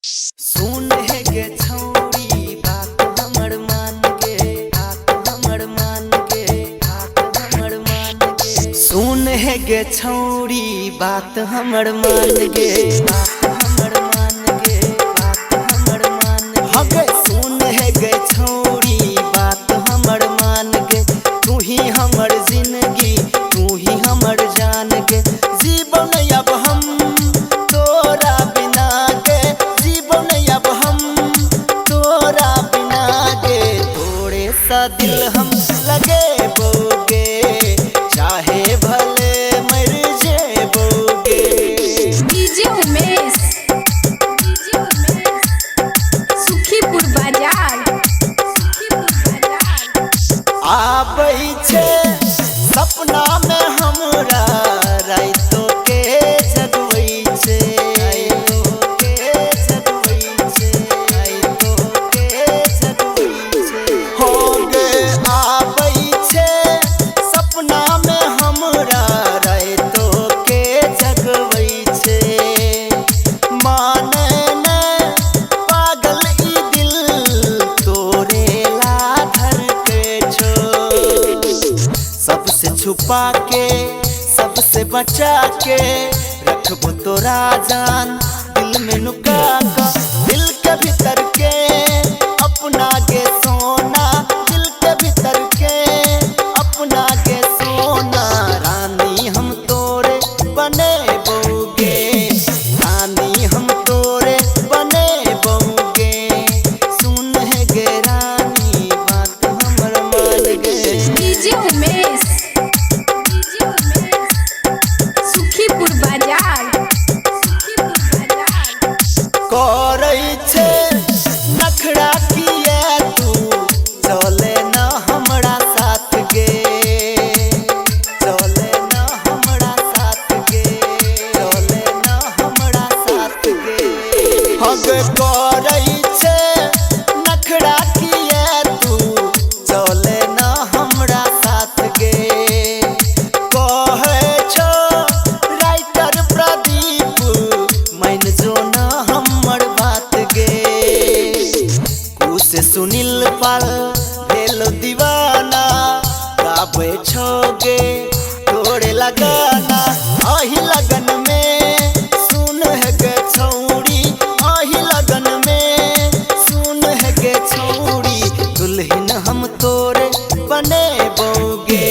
सुन है गे छौरी बात हमर मान गे, बात हमर मान गे, बात हमर मान गे। सुन है गे छौरी बात हमर मान गे, बात हमर मान गे, बात हमर मान गे। हगे सुन है गे छौरी बात हमर मान गे। तू ही हमर जिंदगी, तू ही हमर जान गे। जीवन अब हम तोरा बिना गे, जीवन अब हम तोरा बिना गे। थोड़े सा दिल हम लगे बोगे, चाहे भले मर जेबोगे। डीजे उमेश, डीजे उमेश, सुखीपुर बाजार, सुखीपुर बाजार। आबै छे सपना में हमरा राइतो के जगवै छे, राइतो के जगवै छे, राइतो के जगवै छे। हो गे आबै छे सपना में हमरा राइतो के जगवै छे। माने ने पागल ई दिल तोरे ला धड़के छो। सबसे छुपा के सबसे बचा के रखबो तोरा जान दिल में नुका का। दिल के भीतर के अपना गे सोना, दिल के भीतर के अपना गे सोना। रानी हम तोरे बने बोगे, रानी हम तोरे बने बोगे। सुन है गे रानी बात हमर मान गे। डीजे उमेश, डीजे उमेश, सुखीपुर बाजार, सुखीपुर बाजार। करै छे नखरा किए तू चले न हमरा साथ गे, चले न हमरा साथ गे, चले न हमरा साथ गे। हग करै छे नखरा किए तू चले न हमरा साथ गे। कहे छो राइटर प्रदीप मान जो न हमर बात गे। कुछ सुनील पाल भेल दीवाना गाबै छो गे तोरे लगाना। अही लगन में सुन है गे छौरी, अही लगन में सुन है गे छौरी। दुल्हन हम तोरे बने बोगे,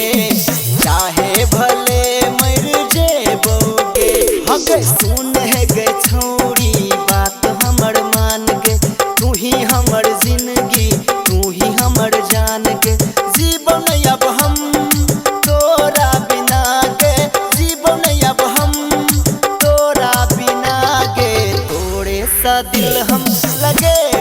चाहे भले मर जेबोगे। हगे सुन है गे छौरी बात हमर मान गे। तू ही हमर जिंदगी, तू ही हमर जान गे। जीवन अब हम तोरा बिना गे, जीवन अब हम तोरा बिना गे। थोड़े सा दिल हम लगे